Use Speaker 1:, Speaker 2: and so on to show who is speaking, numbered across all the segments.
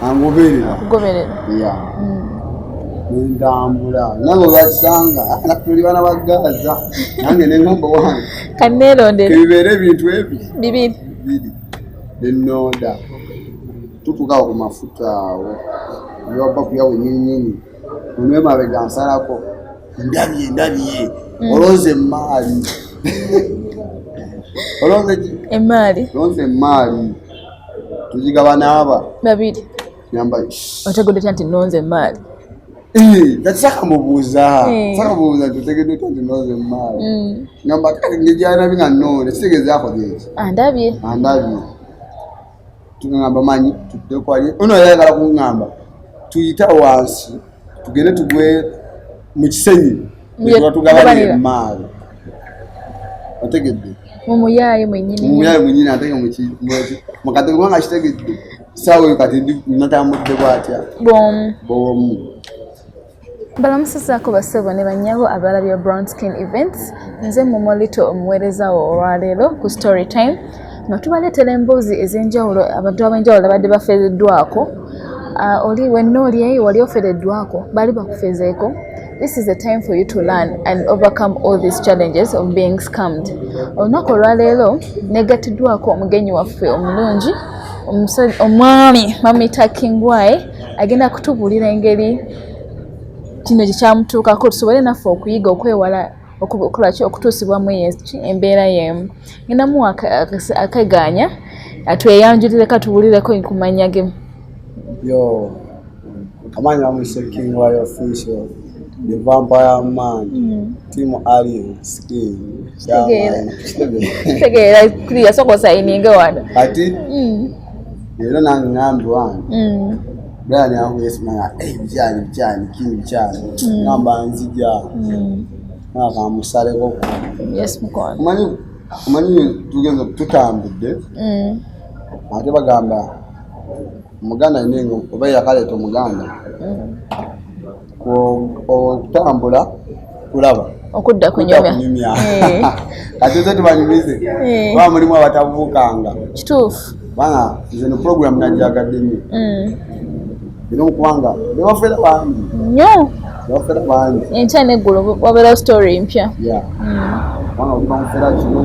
Speaker 1: Okugoberera.
Speaker 2: Yeah. Ndambula. Nange bakisanga nakuli bana bagaza. Nange nengomba wange.
Speaker 1: Kanelondera.
Speaker 2: Kibere ebintu ebi.
Speaker 1: Bibiri.
Speaker 2: Denoda. Tutuka ku mafuta awo. Yoba kuyawe nyinyi. Unwe mabega nsalako. Ndabiye. Oloze mali. Oloze mali. Tujigabana aba.
Speaker 1: Babiri.
Speaker 2: Nyamba.
Speaker 1: Otegedde nti nonze mali.
Speaker 2: Saka mubuuza tutegedde nti nonze mali. Ngamba kati ngijana binga none sigezaako gye.
Speaker 1: Andabye.
Speaker 2: Tugamba manyi tudde kwali. Ono yayagala kungamba. Tuyita wansi. Tugende tugwe mu kisenyi. Tugabane mali. Otegedde.
Speaker 1: Mumuyaye mwenyini
Speaker 2: atenge mukati kubanga kitegedde sawe kati natambudde bwatya bomu
Speaker 1: balamusizaako basebo ne banyabo abalabye Brown Skin Events. Nze Momolito omuweereza wo olwaleero ku story time no tubaleetera emboozi ez'enjawulo abantu ab'enjawulo abadde bafeezeddwako. Oli wenna oli wali ofeereddwako baali bakufeezeeko. This is the time for you to learn and overcome all these challenges of being scammed. Olunaku olwaleero negattiddwako omugenyi waffe omulungi omwami mamita Kingwaye agenda kutubuulira engeri kino gye kyamutuukako tusobole naffe okuyiga okwewala okukolaki okutuusibwamu embeera y'emu. Ngendamu akaganya atweyanjulire katubuulireko ku mannya ge.
Speaker 2: Yo amanya amuse Kingwaye official Gyebanferamu team ali skin
Speaker 1: tegera kuri yasoko sayininga wano
Speaker 2: ati lero nange ngambi wange bwana yangu yesimanya bijani kini bijani ngamba nzija akamusareko
Speaker 1: yes mukwana
Speaker 2: manyi tugenza tutambudde ate bagamba Muganda nengo oba yakaleeta Muganda okutambula kulaba
Speaker 1: okudda kunyumya
Speaker 2: kati ze tubanyumize ba mulimu abatavukanga
Speaker 1: kituufu
Speaker 2: bana zino program najagadde nnyo bino kubanga bafera bangi
Speaker 1: nnyo
Speaker 2: bafera bangi
Speaker 1: enkya n'eggulu wabeera story mpya
Speaker 2: bana bafera kino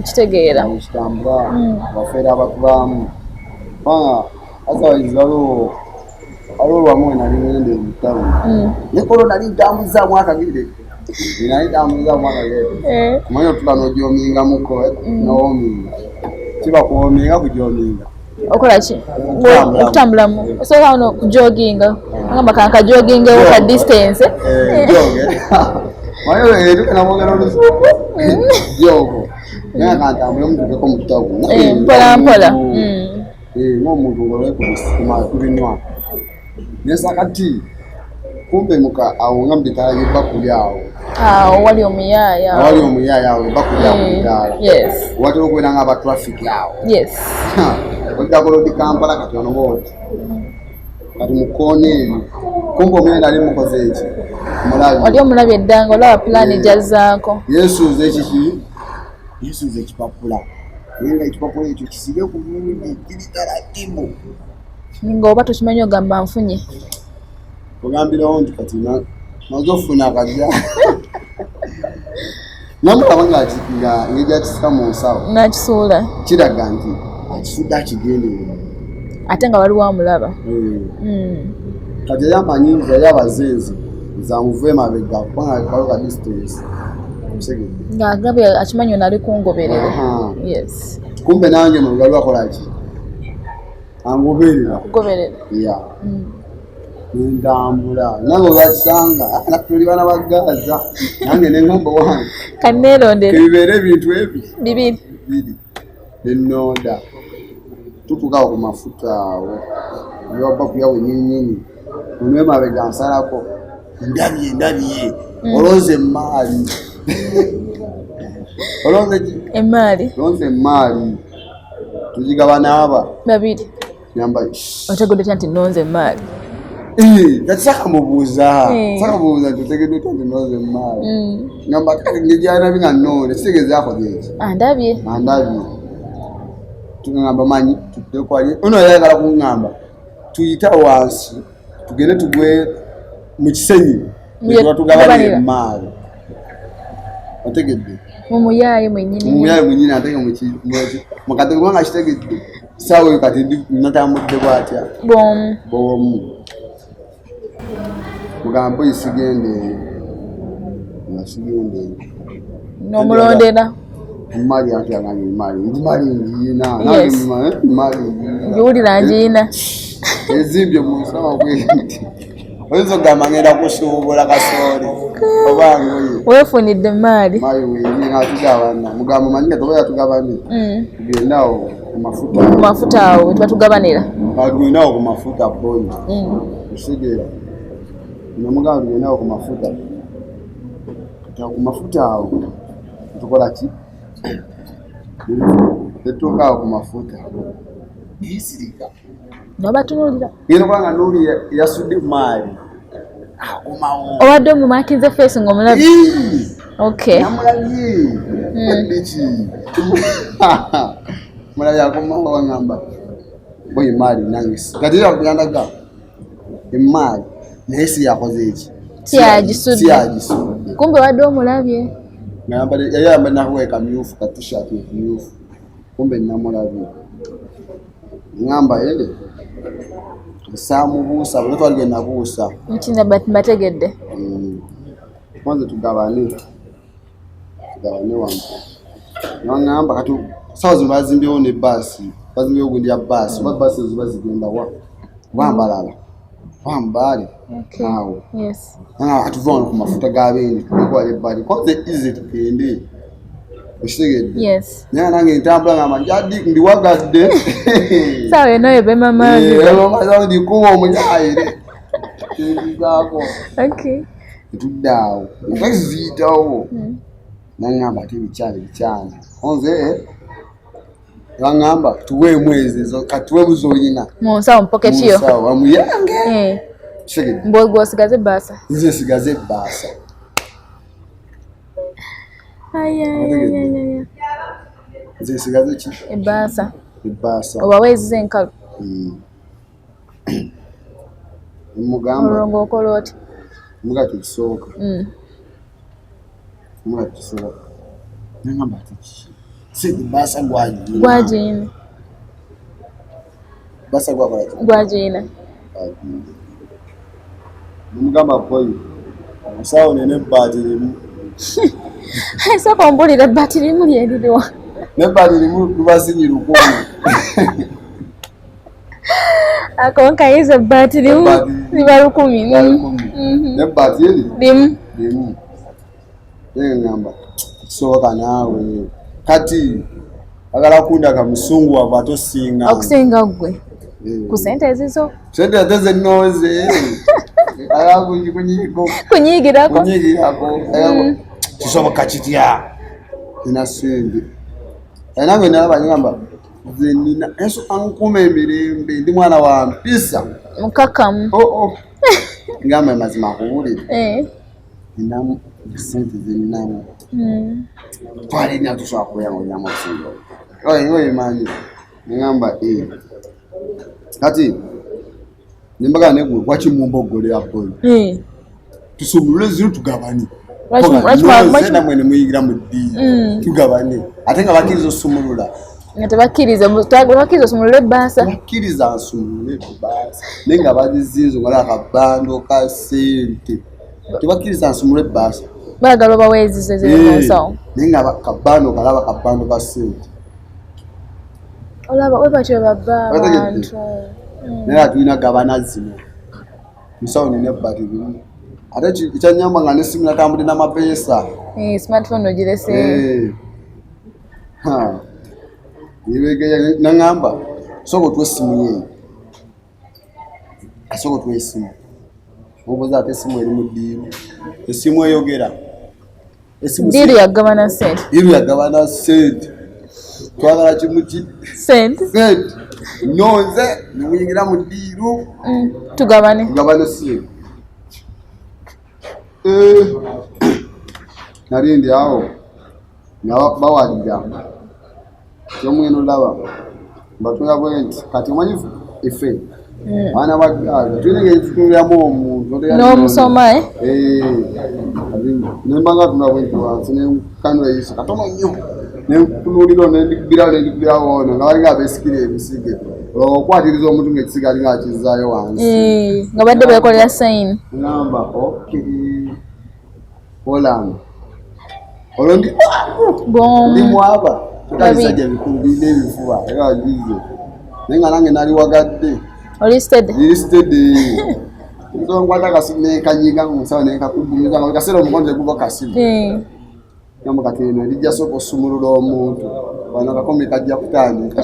Speaker 1: kitegeera
Speaker 2: kitambula bafera abakubamu asa alo lwamu nali ngende ebitabo ne korona lintambuza mwaka gide nalitambuza mwaka gide kumanya tulano gyominga muko noominga kiba kuominga kugyominga
Speaker 1: okola ki okutambulamu osobola ono kujoginga agamba kanka joginga ka distance
Speaker 2: joge mayo tukana mwagala olusi jogo nakantambula omutugeko mu kitabo
Speaker 1: mpola
Speaker 2: ng'omuntu ngolwe kubinywa nesakati kumbe muka awo ngambye tala bakuli awo
Speaker 1: wali omuyaya
Speaker 2: awo bakuli awo mutala watera okubeera nga abatraffic awo oddakolodi Kampala kati ono boti kati mukoona eyo kumbe omuyenda ali mukoze eki
Speaker 1: oli omulabye eddanga olaba pulaani gyazzaako
Speaker 2: yesuuza ekipapula nga ekipapula ekyo kisibe ku bulungi kiri taratibu
Speaker 1: ng'oba tokimanyi ogamba nfunye
Speaker 2: ogambirawo nti kati maze ofuna akajja namulaba nga ngejyakisika mu nsawo
Speaker 1: nakisuula
Speaker 2: kiraga nti akisudde akigendere
Speaker 1: ate nga waliwo amulaba
Speaker 2: kati yamanyi yali abazeezi zamuve mabega kubanga kaloka distance
Speaker 1: ng'agambye akimanyi ono ali kungoberera
Speaker 2: kumbe nange mu lugalo akolaki angoberera ndambula nange bakisanga nakuli bana bagaza nange nengomba wange
Speaker 1: kanelondera
Speaker 2: kibere ebintu ebi
Speaker 1: bibiri
Speaker 2: denoda tutuka ku mafuta awo yoba kuyawe nyinyi unwe mabega nsalako ndabiye oloze mali oloze mali tujigabana aba
Speaker 1: babiri
Speaker 2: nyamba
Speaker 1: otegedde nti nonze mali
Speaker 2: saka mubuuza tutegedde nti nonze mali ngamba kati ngijana binga none sigezaako gye
Speaker 1: andabye
Speaker 2: tungamba manyi tutekwali ono yayagala kuŋŋamba tuyita wansi tugende tugwe mu kisenyi tugabane emaali otegedde
Speaker 1: mumuyaye mwenyini
Speaker 2: ate mukatego kubanga kitegedde saawa eyo kati natambudde bwatya bwomu mugamba isigende
Speaker 1: n'omulondera
Speaker 2: imali yange yange imali ngiina
Speaker 1: ngiwulira ngiina
Speaker 2: ezimbye mu nsama kwenti oyinza okugamba ngenda kusuubula kasooli obange
Speaker 1: weefunidde maali
Speaker 2: wenyina tugabana mugamba manyi nga tobeera tugabane tugendawo ku
Speaker 1: mafuta awo tubatugabanira
Speaker 2: tugendawo ku mafuta boy osigera nomugamba tugendawo ku mafuta ku mafuta awo tukola ki tetuukaawo ku mafuta isirika
Speaker 1: nobatunulira
Speaker 2: ngeno kubanga nuli yasudde maali akomawo
Speaker 1: obadde omumakinze face ng'omulabi
Speaker 2: namulabye eddiki mulabi akomawo wangamba boyi maali nange kati yakuyandaga emaali naye siyakoze eki
Speaker 1: siyagisudde kumbe wadde omulabye
Speaker 2: yayamba nakuwe kamyufu ka t-shirt myufu kumbe namulabye ngamba ele samubuusa bwe twagenda buusa
Speaker 1: nkina bategedde
Speaker 2: kwanza tugabane wange nangamba kati sawa zino bazimbyewo ne baasi bazimbyewo gundi ya baasi oba baasi ziba zigenda wambalala wambale awo atuva wano ku mafuta g'abendi tukwala ebbali kwanza ize tugende okitegedde naye nange ntambula ngamba njadi ndiwagadde
Speaker 1: sawa eno yo bemamazi
Speaker 2: ndikuba omunyayire nzizaako etudde awo entaki ziyitawo nangamba ate bikyali onze bangamba tuweemu ezo katuweemu z'olina
Speaker 1: munsawo mupoketi yo
Speaker 2: wamuyange
Speaker 1: mbogwe osigaze ebbaasa
Speaker 2: nze sigaze ebbaasa nze sigaze ki
Speaker 1: ebbaasa
Speaker 2: oba
Speaker 1: weezize enkalu
Speaker 2: mugamba
Speaker 1: olwo okola oti
Speaker 2: muga tekisooka nangamba ati sidi basa gwagina basa
Speaker 1: gwagina
Speaker 2: mugamba boy musawo nene bati limu
Speaker 1: soko mbulira bati limu lyeriwa
Speaker 2: ne bati limu lubasinyira ukumi
Speaker 1: akonka izo bati limu liba 10
Speaker 2: ne bati limu ngamba soka nawe kati agala kunda ka musungu wa tosinga
Speaker 1: okusinga gwe ku sente ezizo
Speaker 2: sente ateze noze ayago
Speaker 1: kunyigirako
Speaker 2: ayago kisoboka kitya ina sente nange nalaba ngamba zenina eso ankume emirembe ndi mwana wa mpisa
Speaker 1: mukakamu
Speaker 2: ngamba mazima kuwulira inamu sente zeninamu twalina tusobola kuyango nyama okusinga oyo manyi ngamba kati nimbaga negwe wakimumbogolera boyi tusumulule zino tugabane zena mwene muyigira mu ddiini tugabane ate nga bakkiriza osumulula
Speaker 1: nga tebakkiriza osumulule ebbaasa
Speaker 2: bakkiriza nsumulule ebbaasa naye nga bazizinzo ngala akabando ka sente tebakkiriza nsumulule ebbaasa
Speaker 1: bagala obaweezizo eziri mu nsawo
Speaker 2: naye nga kabando kalaba kabando ka sente
Speaker 1: olaba we batyo babba abantu
Speaker 2: naye atulina gabana zino musawo nina ebbati limu ate ekyanyamba nga nesimu natambudde n'amapeesa
Speaker 1: smartphone ogirese
Speaker 2: nangamba sooka otwa essimu yeeyo asooka otwa essimu obuuza ate essimu eri mu ddiiru essimu eyogera
Speaker 1: ddiiru yagabana sente
Speaker 2: ddiiru yagabana sente twagala kimuki
Speaker 1: sente
Speaker 2: nonze nemuyingira mu ddiiru
Speaker 1: tugabane
Speaker 2: essimu nali ndi awo bawalira kyomweno laba batula bwenti kati manyi ife bana bagala tulenge tukulyamu omuntu
Speaker 1: n'omusoma
Speaker 2: nembanga tuna bwenti wansi nekanula yesu katono nnyo nenkunuliro nendigirawo ono nga balinga abesikira ebisige okwatiriza omuntu ng'ekisiga alinga akizaayo wansi
Speaker 1: nga badde bekolera sayini
Speaker 2: ngamba olanga olwo ndi mwaba tukalisajja bikulu birina ebifuba era wagize naye nga nange nali wagadde
Speaker 1: olisted
Speaker 2: nkwata akasimu nenkanyiga musawo nenkakudumiza nga kaseera omukono teguba kasimu gamba kati eno erijja sooka osumulula omuntu bano akakomi kajja kutandika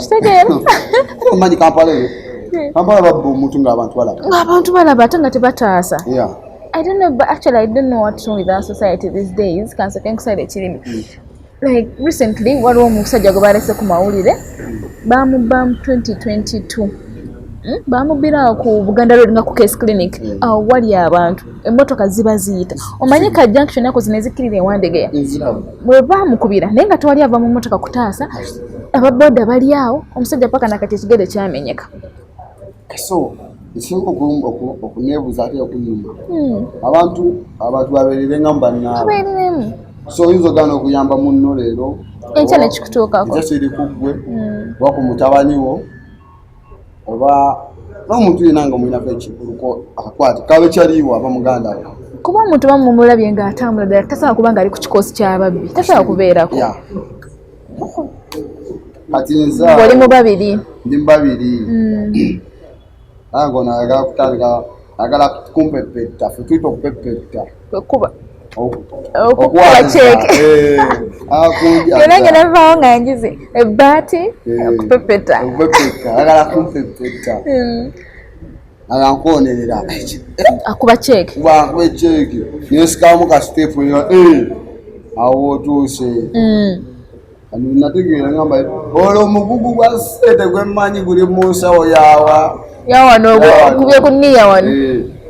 Speaker 2: omanyi kampala babba omuntu ng'abantu
Speaker 1: balaba ate nga tebataasa. I don't know, but actually I don't know what's wrong with our society these days. Kanso kenkusale kirimi. Like recently, waliwo omusajja gwe balese ku mawulire bamubba 2022. Bamubira ku Buganda Road nga ku case clinic. Awo wali abantu emmotoka ziba ziyita. Omanyi ka junction yako zine zikirira ewandegeya. Bwe bamukubira naye nga tewali ava mu mmotoka kutaasa. Ababoda bali awo omusajja paka nakati ekigere kyamenyeka.
Speaker 2: So isinga okunebuza ate okunyuma abantu babeerere nga bannaabwe so oyinza ogana okuyamba munno leero
Speaker 1: ekyo nekikutuukako
Speaker 2: ekiri kuggwe oba ku mutabani wo oba n'omuntu yenna nga omwinako ekikuluko akakwate kabe kyaliwo aba muganda we
Speaker 1: kuba omuntu bamumulabye ng'atambula ddala tasobola kuba ng'ali ku kikosi ky'ababbi tasobola kubeerako
Speaker 2: kati nza
Speaker 1: oli mu babiri
Speaker 2: ndi mu babiri ango naagala kutandika agala kumpepeta fe twita okupepeta
Speaker 1: okuba cheeke nange navaawo nga njize ebbaati okupepeta
Speaker 2: agala kumpepeta aga nkwonerera
Speaker 1: akuba cheeke
Speaker 2: akuba cheeke nesikamu ka step awo otuuse nategeera ngamba olwo omugugu gwa sente gwemmanyi guli mu nsawo
Speaker 1: yawano okubye ku nniya wano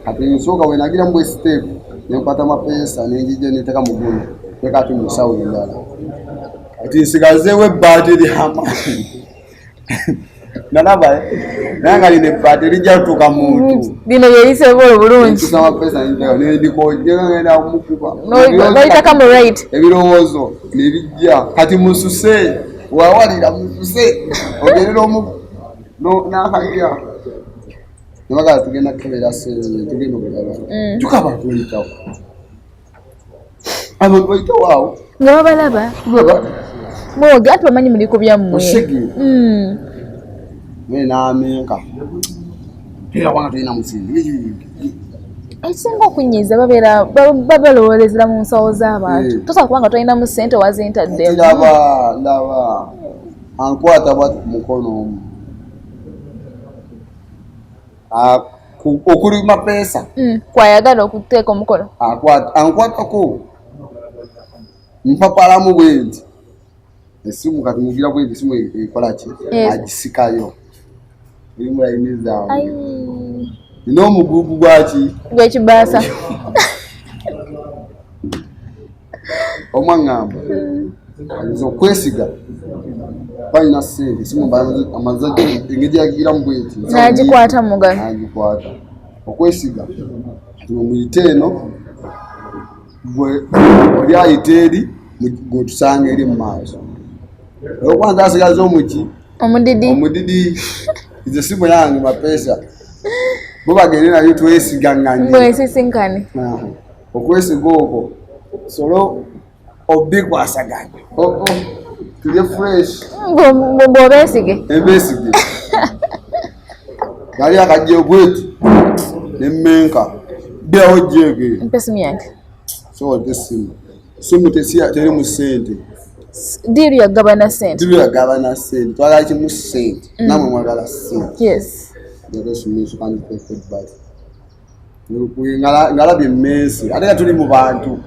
Speaker 2: kati nsooka we nagira mbwe step nenkwata amapeesa nenjija neteka muguno tekati mu nsawo endala kati nsigazeewo ebbaati lyamaanyi nalaba naye nga lino ebbaati lijja kutuuka muntu
Speaker 1: lino lyeriseevola obulungi
Speaker 2: amapeesa nendikogenda mukuba
Speaker 1: noyitaka mu right
Speaker 2: ebirowoozo nebijja kati mususe wawalira mususe ogerera omu nakajja nebagala tugenda kukebera sente tugenda okulaba tuka abantu bayitawo abantu bayitawo awo
Speaker 1: nga babalaba mwoge ati bamanyi muli ku byammwe
Speaker 2: namenka era wanga tulina musingi
Speaker 1: ekisinga okunyiiza babalowoolezera mu nsawo z'abantu tosobola kubanga tolinamu ssente wazintadde
Speaker 2: ndaba ankwata bwati ku mukono omu okuli mapeesa
Speaker 1: kwayagala okuteeka omukono
Speaker 2: ankwatako mpapalamu bwenti esimu kati mugira bwenti esimu ekolaki agisikayo erimulainizaawo nina omugugu gwaki
Speaker 1: gwekibbaasa
Speaker 2: omwaŋŋamba ayinza okwesiga balina ssente esimu amazajja engeri yagiramu bwenti
Speaker 1: nagikwata mugano
Speaker 2: nagikwata okwesiga kati muyite eno oli ayita eri gwetusanga eri mu maaso olwokwanza asigaza omuki omudidi ize simu yange mapeesa bo bagende nayo twesiganganye
Speaker 1: mwesisinkane
Speaker 2: okwesiga okwo solo obikwasaganya tulye fresh
Speaker 1: bw'obeesige
Speaker 2: ebesige gali akajje bweti nemmenka byawo jege
Speaker 1: mpesimu yange
Speaker 2: so simu teri mu ssente
Speaker 1: diiru yagabana ssente
Speaker 2: twagala kimu ssente namwe mwagala ssente
Speaker 1: yes
Speaker 2: ngalabye emmeesi ate nga tuli mu bantu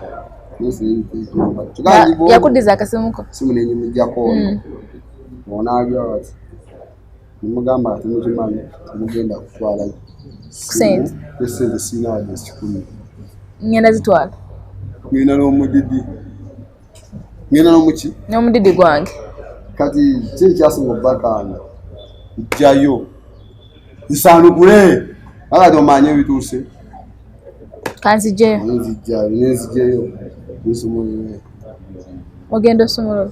Speaker 1: yakuddiza akasimuko
Speaker 2: simu nenyimujjako onagya wati nemugamba ati mukimanyi temugenda kutwala
Speaker 1: ssente
Speaker 2: esente sirina wadde ekikumi
Speaker 1: ngenda zitwala
Speaker 2: ngenda n'omudidi ngenda n'omuki
Speaker 1: n'omudidi gwange
Speaker 2: kati kiri kyasinga obbakanga jjayo nsanukule akati omanye ebituuse
Speaker 1: kanzijeyo
Speaker 2: nenzijjayo nsumulule
Speaker 1: ogenda osumulula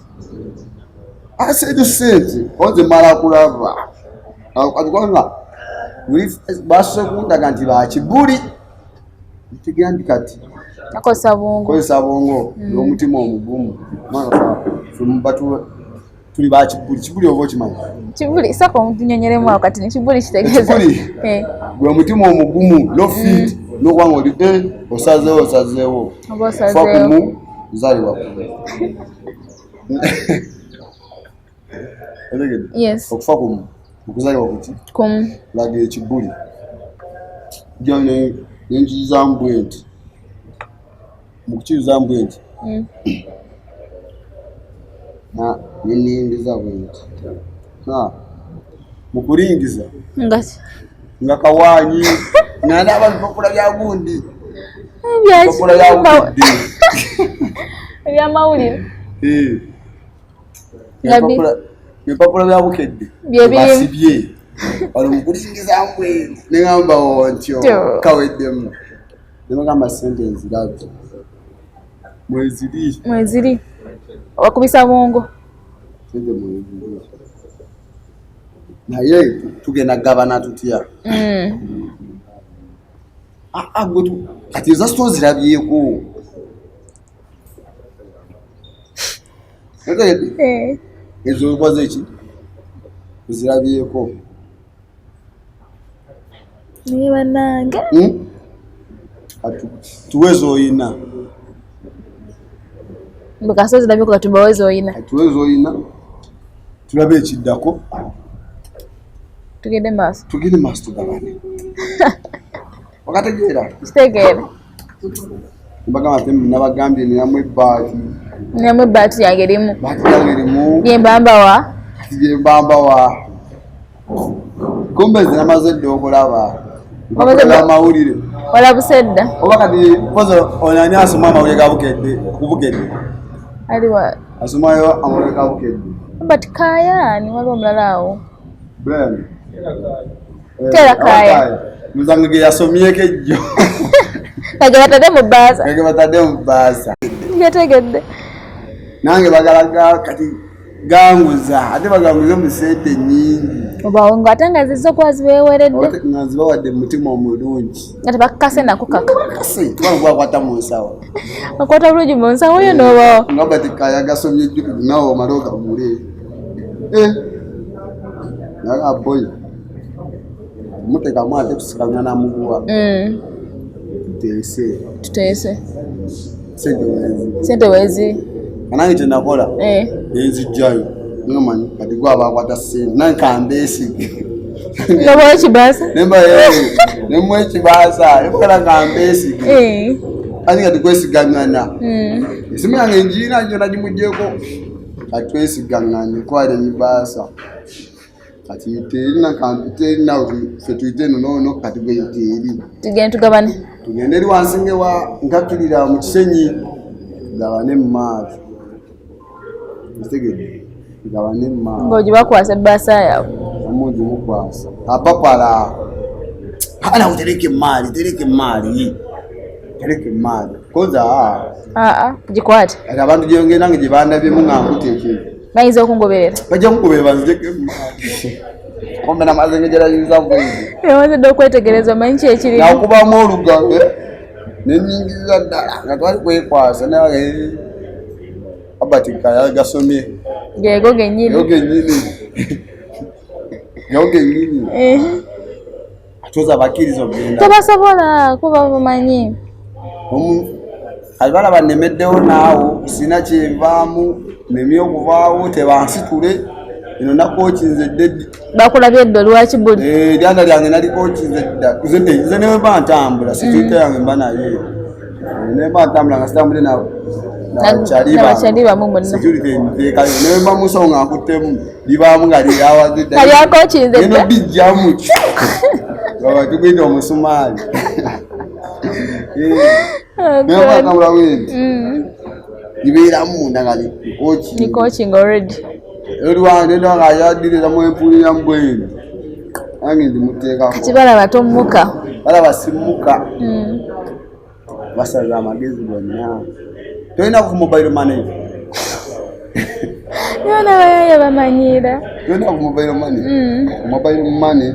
Speaker 2: aseetu sente oze mala kulava kubanga basose kundaga nti bakibuli ntigandi kati
Speaker 1: akozesa
Speaker 2: bongo n'omutima omugumu tuli bakibuli kibuli oba okimanyi
Speaker 1: kibuli saka omutunyonyeremu awo kati nekibuli kitegeeza
Speaker 2: gwe omutima omugumu no fit nokubanga oli osazeewo fa kumu zaliwa okufa kumu okuzaliwa kuki laga ekibuli nenkiyiza mbwenti mukukiyuza mbwenti neningiza bwenti mukulingiza nga kawanyi nandaba bipapula bya gundi bipapula bya bukedde
Speaker 1: ebyamawulire
Speaker 2: bipapula bya bukedde basibye wali mukulingiza mbwenti neŋamba wontyo kaweddemu nemagamba sente nzirabye mweziri wakubisa bongo sente mweziri naye tugenda gabana tutya kati eza sito zirabyeko ezo okoze eki zirabyeko
Speaker 1: naye bannange
Speaker 2: tuwezi oyina
Speaker 1: mbekaso zirabyeko katubawezi oyina
Speaker 2: tuwezi oyina tulabe ekiddako
Speaker 1: tugende maaso
Speaker 2: tugabane wakategeera
Speaker 1: kitegeera
Speaker 2: mbagamba te nabagambye ninamu
Speaker 1: ebbaati yange erimu
Speaker 2: byembambawa kumbe zinamaze dde okulaba amawulire
Speaker 1: walabuse dda
Speaker 2: oba kati pozo onani asoma amawulire kubukedde
Speaker 1: aliwa
Speaker 2: asomayo amawulire gabukedde
Speaker 1: but kayani waliwo omulala awo
Speaker 2: ben
Speaker 1: tera kaya
Speaker 2: muzange ge yasomyeko ejjo
Speaker 1: kage batadde mu bbaasa yategedde
Speaker 2: nange bagalaga kati ganguza ate baganguze mu sente nnyingi
Speaker 1: obawo nga ate nga zizo kuba zibeeweredde
Speaker 2: nga zibawadde mu mutima omulungi
Speaker 1: nga tebakukase nakukaka
Speaker 2: twakwata mu nsawo
Speaker 1: akwata bulungi mu nsawo yo noobawo
Speaker 2: nga bati kaya gasomye ejjukiju nawe omale ogagule naga boyi mutekamu ate tusikanya namuguwa
Speaker 1: tuteese sente wezi
Speaker 2: kanange kyenakola nenzijjayo ngamanyi kati gwe abakwata sente nange kambeesige
Speaker 1: nobawo ekibaasa
Speaker 2: nemu ekibaasa nemukola kambeesige ati kati kwesigangana esimu yange enjiina njo nagimugyeko kati twesigangane kwale mibaasa kati terina kampiterina fe tuyite nono kati gwe teri tugende eri wansinge wa nkakirira mu kisenyi tugabane mu maaso kitegedde tugabane mu maaso
Speaker 1: ng'ogi bakwasa ebbaasa yawe
Speaker 2: omungi mukwasa apapala ana utereke mali koza
Speaker 1: gikwate
Speaker 2: ati abantu gyongenda nga gyebandabyemu nga nkuteekere
Speaker 1: bayinza okungoberera
Speaker 2: bajja kukuberera banzijeko kombe namaze ngegerayinza bwezi
Speaker 1: yamaze dde okwetegereza omanyi ki ekirimu
Speaker 2: nakubamu olugabe nenyingiriza ddala nga twali kwekwasa naye abati kaya gasomye
Speaker 1: gego genyini
Speaker 2: atoza bakiriza ogenda
Speaker 1: tebasobola kuba bamanyi
Speaker 2: alibala banemeddewo naawo sina kyenvaamu nemye okuvaawo tebansitule eno nakookinze ddeddi
Speaker 1: bakulabye edda lwaki buli
Speaker 2: lyanga lyange nalikookinze dda nze nemba ntambula situite yange mba naye nemba ntambula nga sitambule
Speaker 1: nabakyalibamu monna
Speaker 2: security nteekayo nemba musawo nga nkuttemu libaamu nga lyawazidda
Speaker 1: alyakookinze
Speaker 2: eno bijjamu baba tugwite omusumaali nemba ntambula wendi libeeramu munda nga
Speaker 1: coaching already
Speaker 2: Olwande nga yaddirira mu empulira mbweni nange ndimuteekako
Speaker 1: kati balaba tommuka
Speaker 2: balaba simmuka basaza amagezi gonna tolina ku mobile money
Speaker 1: yona bayaya bamanyiira
Speaker 2: tolina ku mobile money mobile money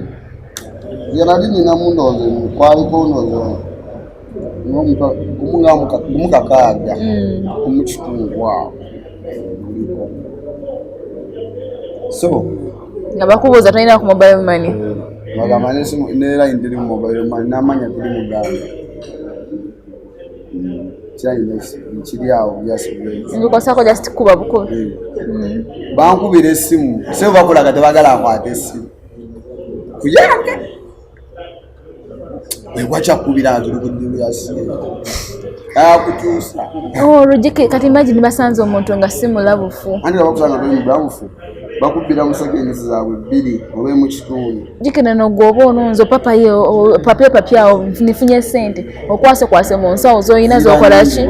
Speaker 2: yanali nina mundoze kwaliko ndoze omukakaaga omukitundu awo so
Speaker 1: nga bakubuuza tolina ku mobile money
Speaker 2: bagamba neera ndiri mu mobile money namanya tuli muganda kiri awo
Speaker 1: mbikosako just kuba bukubi
Speaker 2: bankubira essimu se bakulaga tebagala akwata essimu kuyange wewakyakubira tuli ku ddimu ya simu akukyusa
Speaker 1: olugike kati imagine basanze omuntu nga simulabufu
Speaker 2: anti bakusanga toli mulabufu bakubira mu seconds zaabwe 2 oba mu kitundu
Speaker 1: jikina nogwoba ononzo papya awo nifunye sente okwase mu nsawo zoyina zokola ki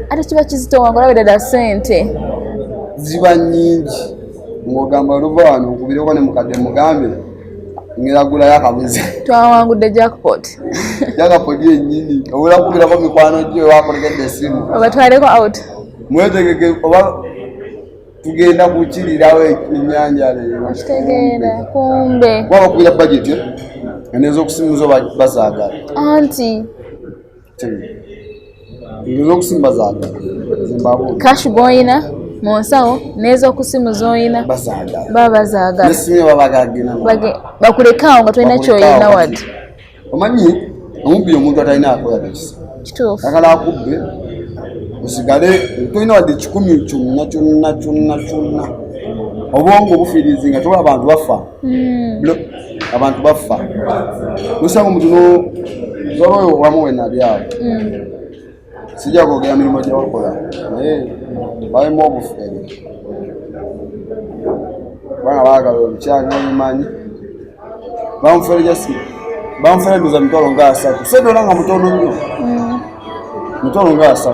Speaker 1: ate kiba kizito wange olabira ddala sente
Speaker 2: ziba nnyingi ng'ogamba luva wano okubireko ne mukadde mugambe ngiragula yakabuzi
Speaker 1: twawangudde jackpot
Speaker 2: yennyini obula kubirako mikwano gye wakolekedde essimu
Speaker 1: obatwaleko out
Speaker 2: mwetegeke oba tugenda kukirirawo ennyanja
Speaker 1: kitegeera kumbe
Speaker 2: waba kubira budget enez'okusimu zo bazaagala
Speaker 1: anti
Speaker 2: ez'okusimu bazaagala zimbabwe
Speaker 1: cash goyina mu nsawo n'ez'okusimu zoyina baba bazaagala
Speaker 2: nesimu babagagina
Speaker 1: bakulekaawo nga tolina kyoyina wadde
Speaker 2: omanyi omubbi omuntu atalina akola tekisa
Speaker 1: kituufu
Speaker 2: akala akubbe osigale tolina wadde 10 kyonna obwongo obufiirizi nga tola abantu bafa abantu bafa nosanga omuntu zolwoyo wamu wenali awo sijja kwogera mirimu gye wakola naye balimu obufere bana baagala olukyali nomumanyi bamufere ndoza mitwalo nga 3 sedola nga mutono nnyo mitwalo nga 3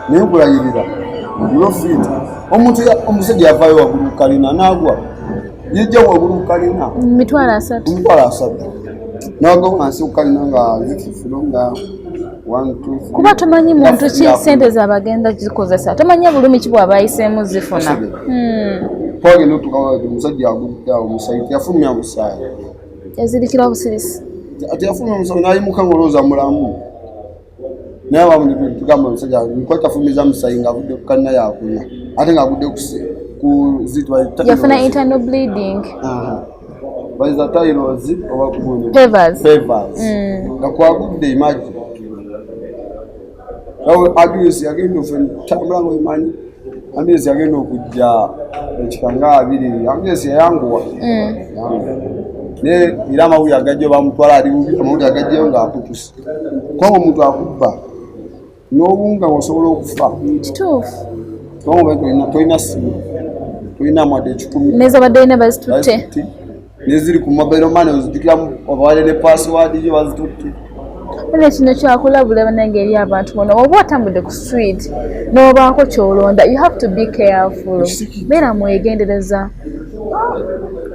Speaker 2: naye nkulayirira ulofit omusajja yavaayo waggulu kalina n'agwa yejja waggulu kalina
Speaker 1: mitwalo 3
Speaker 2: n'agwa wansi kukalina nga zikifulo nga 1 2
Speaker 1: kuba tomanyi muntu ki sente zabagenda zikozesa tomanyi bulumi ki bw'aba ayiseemu zifuna
Speaker 2: twagenda otukawa omusajja aguddawo musaiti yafulumya musaayi
Speaker 1: yazirikira busirisi
Speaker 2: ati yafulumya musaayi n'ayimuka ng'olowooza mulamu naye wamutugamba omusajja nkwatafumiza musaayi ng'avudde ku kalina yakunya ate ng'agudde ku zitwa
Speaker 1: yafuna internal bleeding
Speaker 2: bayiza tyros oba kubunya
Speaker 1: favors
Speaker 2: nga kwagudde imagine agnes yagenda ofentambula ngoimanyi agnes yagenda okujja ekikanga 2 agnes yayanguwa ne era amawulire agajjo bamutwala ali bubi amawulire agajjeyo ng'akutuse kubanga omuntu akubba n'obunga osobola okufa
Speaker 1: kituufu
Speaker 2: kubanga tolina simu tolina mwadde 10
Speaker 1: neza badde alina bazitutte
Speaker 2: neziri ku mobile money ozijjukiramu obawadde ne password yo bazitutte
Speaker 1: ene kino kyakulabula bannange eri abantu bono oba otambudde ku street n'obaako kyolonda you have to be careful beera mwegendereza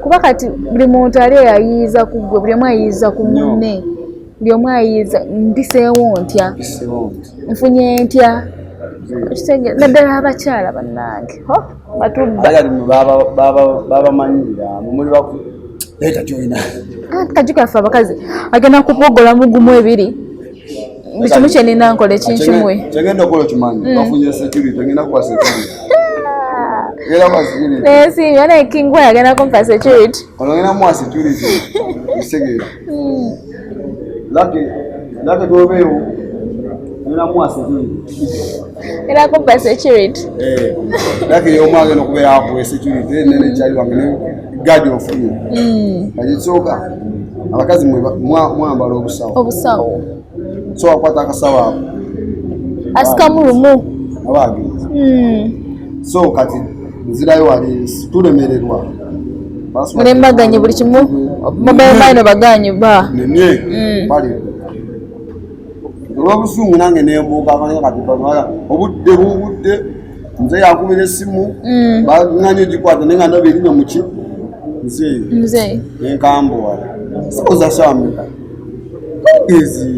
Speaker 1: kuba kati buli muntu ali ayiyiza ku ggwe buli omu ayiyiza ku munne buli omu ayiyiza mpiseewo ntya nfunye ntya naddala abakyala bannange batubba
Speaker 2: babamanyira mumuli leta kyolina
Speaker 1: kajuka yaffe abakazi agenda kupogola mugumu 2 buli kimu kyenina nkola ekinkimwe
Speaker 2: kyegenda okukola kimanyi bafunye security ngenda kuwa security
Speaker 1: nesi yana ekingwa yagenda kumpa security
Speaker 2: olongera muwa security isegera lake tobeewo ngenda muwa security
Speaker 1: era kumpa security
Speaker 2: lake yomu agenda okubeera akuwa security nene kyali wange ne gadi ofunye akisooka abakazi mwambala obusawo so wakwata akasawo ako
Speaker 1: asikamulumu
Speaker 2: abagenzi so kati nzirayo wali tulemererwa
Speaker 1: mulembaganye buli kimu mobile money baganye ba
Speaker 2: nenye bali olw'obusungu nange nembuuka kati obudde nze yakubira essimu baŋŋanye gikwata naye nga ndaba erinnya muki nze enkambuwala sooza saameka ezi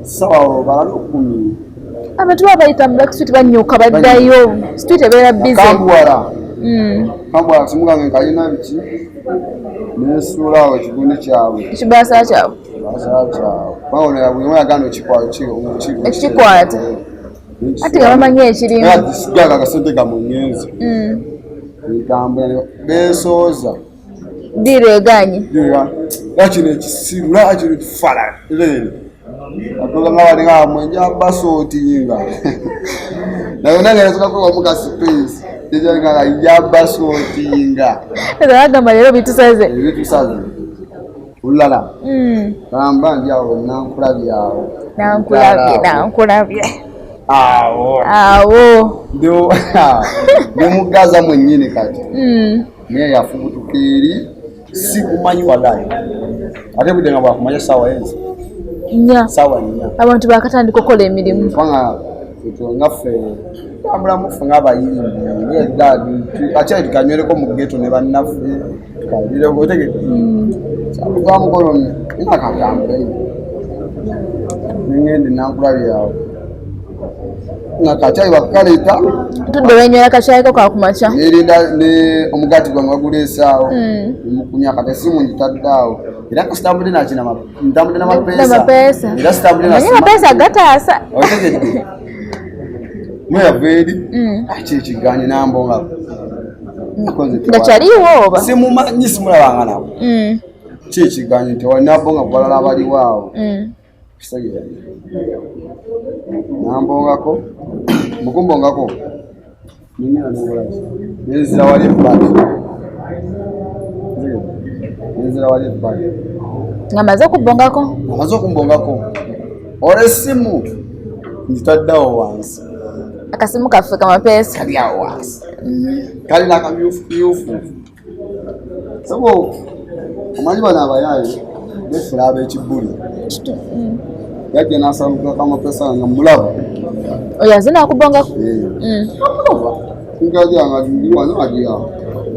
Speaker 2: sawa balala 10
Speaker 1: abantu baba bayita black street banyuka baddayo street ebeera busy
Speaker 2: kambuwala simugange nkalina biki nesuula awo ekigundi kyabwe
Speaker 1: ekibaasa kyabwe
Speaker 2: baona buli yaganda
Speaker 1: ekikwata ati nga bamanyi ekirimu
Speaker 2: sigaga akasente kamunyenzi entambula besooza
Speaker 1: direganye
Speaker 2: lakino ekisiru lakino ekifala atoga nga bali nga mwenja basootinga naye nange tukakola muka space tejaga ya basootinga
Speaker 1: agamba leero bitusaze
Speaker 2: ulala kamba ndiawo
Speaker 1: nankulabye
Speaker 2: awo ndio mugaza mwennyini kati naye yafubutuka eri sikumanyi walayi ate budde nga bwakumanya sawa enzi sawa nnya
Speaker 1: abantu bakatandika okukola emirimu
Speaker 2: kubanga ngaffe ambulamufe ng'abayimbi akyali tukanywereko mu geto ne bannaffe tukalireko otegete salugamukolo nakatambulayo nengende nankulabyawo nakacyayi bakaleeta
Speaker 1: tudde wenywera kakyayiko kakumakya
Speaker 2: nerinda omugati gwange baguleesaawo mukunya kati esimu ngitaddeawo era kasitambudde nakina ntambudde n'amapeesa era sitambudde
Speaker 1: amapeesa gataasa
Speaker 2: otegedde mweyava eri kyekiganye nambongako
Speaker 1: nga kyaliwo oba
Speaker 2: simumanyi simulabanga nabo kyekiganye nti walinabonga kubalala abaliwaawo kisagera nambongako mukumbongako nenzira wali ebbali
Speaker 1: nga maze okubbongako
Speaker 2: amaze okumbongako olw'essimu ngitaddeawo wansi
Speaker 1: akasimu kaffe kamapeesa
Speaker 2: kali awo wansi kali nakamyufumyufu sabo omanyi bano abayaayi befula ab'ekibbuli yajja nasaluka kamapeesa nga mulaba
Speaker 1: oyo aze nakubongako
Speaker 2: nkajanga ndiwano agiyawo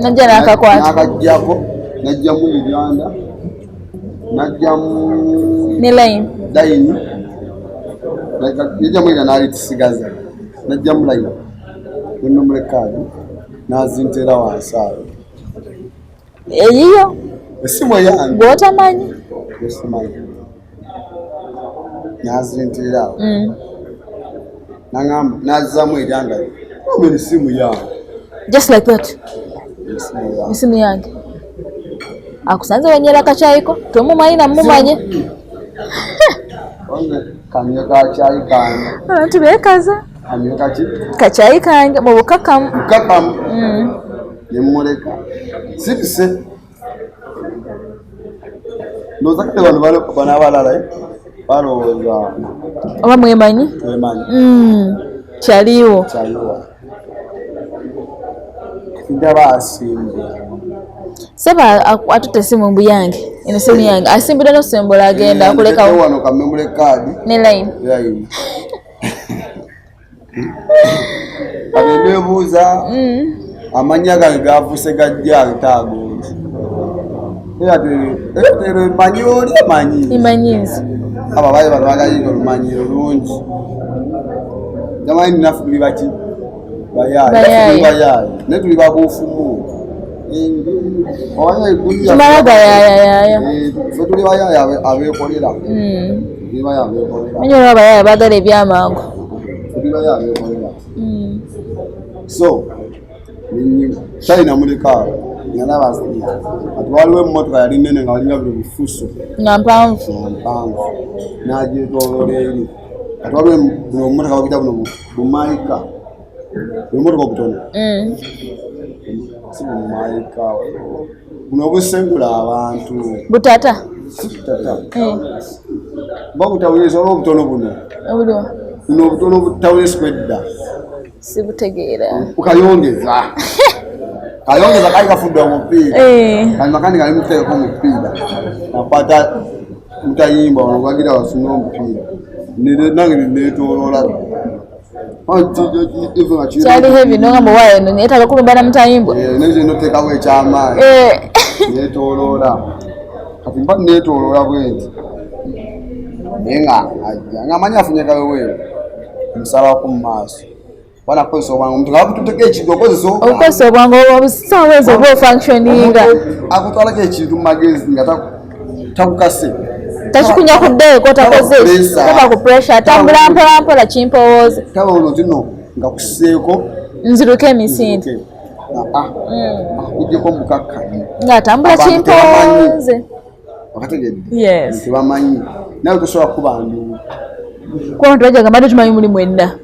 Speaker 1: najja nakakwata
Speaker 2: nakajjako najjamu uganda najjamu
Speaker 1: ne line
Speaker 2: yajjamu ira nalitisigaza najjamu line nenomulekaadi nazintera wansi awo
Speaker 1: eyiyo
Speaker 2: esimu eyange
Speaker 1: gwotamanyi
Speaker 2: esimanyi nazintera awo nangamba nazamu eryanga omen esimu yange
Speaker 1: just like that esimu yange akusanze wenyera kakyayiko tomumanyi namumanye
Speaker 2: kamyo kakyayi kange
Speaker 1: abantu beekaza
Speaker 2: kamyo kaki
Speaker 1: kakyayi kange mu bukakamu
Speaker 2: nemuleka sitise ndowooza kale bano abalala balowooza
Speaker 1: oba mwemanyi
Speaker 2: twemanyi
Speaker 1: kyaliwo
Speaker 2: ndaba asimbe
Speaker 1: seba atutte esimu mbu yange eno simu yange asimbudde nosembola agenda akulekawo
Speaker 2: wano kamemule kaadi
Speaker 1: ne line
Speaker 2: abenebuuza amanya gange gavuse gajja agitaagonzi era emanyi oli emanyi
Speaker 1: imanyinzi
Speaker 2: ababaye bano bagayina olumanyiro lungi jamanyi naffe tuli baki bayaayi naye tuli babuufumu
Speaker 1: kimala gayayayaya
Speaker 2: fe tuli bayaaya abeekolera
Speaker 1: manyi olwa abayaaya baagala ebyamangu
Speaker 2: tuli bayaaya abeekolera so talina muleka nga naba ati waliwo emmotoka yali nene nga walinga bino bifuso
Speaker 1: nga mpanvu
Speaker 2: nagyetolola eri ati waliwo buno omumotoka babita buno bumaika bumotoka obutono si bumaika buno obusengula abantu
Speaker 1: butata
Speaker 2: sitata babutawulisa olwo obutono buno
Speaker 1: obuliwa
Speaker 2: buno obutono obutawulisibwa edda
Speaker 1: sibutegeera
Speaker 2: ukayongeza kayongeza kali kafudde omupiira kali makandi kali mukuteekako omupiira nakwata mutayimba wano gwagira wasuna omupiira nange neetolola
Speaker 1: Kyali heavy nonga muwayo no nyeta kulumbana mutayimbo.
Speaker 2: Neze no teka we chama. Netolora. Kati mba netolora bwenti. Nenga ngamanya afunyeka wewe. Msala ku maso. Bana kweso wangu mtu akututeke ekintu okozeso.
Speaker 1: Okozeso bwangu obusawezo bwo functioninga.
Speaker 2: Akutwala ke ekintu magezi ngata takukase.
Speaker 1: Tachikunya kudde ko takoze. Taba ku pressure tambula mpola chimpowooza.
Speaker 2: Taba olotino nga kuseeko
Speaker 1: nziruke emisinde.
Speaker 2: Ujje ko mukakka.
Speaker 1: Nga tambula chimpowooze.
Speaker 2: Wakategedde.
Speaker 1: Yes.
Speaker 2: Tebamanyi. Nawe tosobola kubandu.
Speaker 1: Kwa ntu bajaga mbadde tumanyi muli mwenna.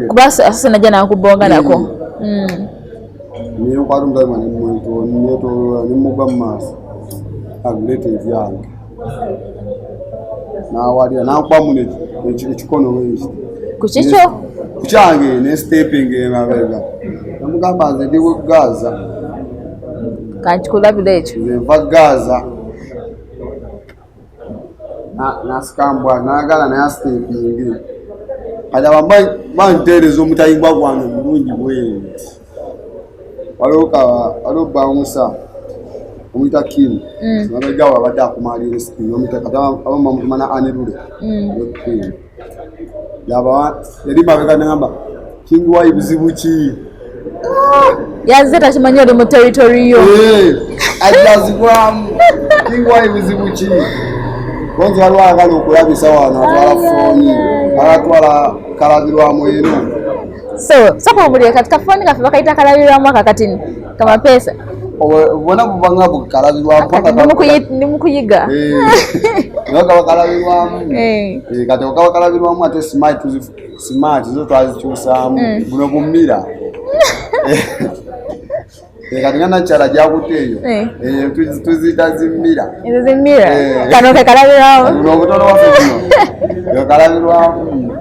Speaker 1: Kubasa sasa najja nakubonga nako.
Speaker 2: Niyo kwatu ndayima neto nimugwa mmaso. Agulete ebyange. Nawalira nakwa mune ekikono wezi.
Speaker 1: Kukicho?
Speaker 2: Kuchange ne stepping emabega. Namugamba nze ndi Gaza.
Speaker 1: Kanchikulabira ekyo.
Speaker 2: Nva Gaza. Na skambwa nagala na stepping. Kada banterezo omutayingwa gwange mulungi bwe. Waloba Musa. Omita Kim. Nabajawa bada kumalira skin. Omita kata abamamana anirule. Yaba yali mabega ngamba kingwa ibuzibuki.
Speaker 1: Yazeta kimanyo oli mu territory yo.
Speaker 2: Ajazibwamu kingwa ibuzibuki. Bonzi walwa agala okulabisa wano atwala foni. Atwala kalabirwamu eno.
Speaker 1: Sapa mbuli katika foni kafe bakaita kalabirwamu akatini kama pesa.
Speaker 2: Bona bubanga bukalabirwamu paka
Speaker 1: ni mukuyiga.
Speaker 2: Yoga bakalabirwamu. Kati okabakalabirwamu ate smart zo twazikyusamu buno bumira. Kati ngana chala jakuteyo. Tuzita zimira.
Speaker 1: Izo zimira. Kano kalabirwamu.
Speaker 2: Buno butono wafe buno. Yo kalabirwamu.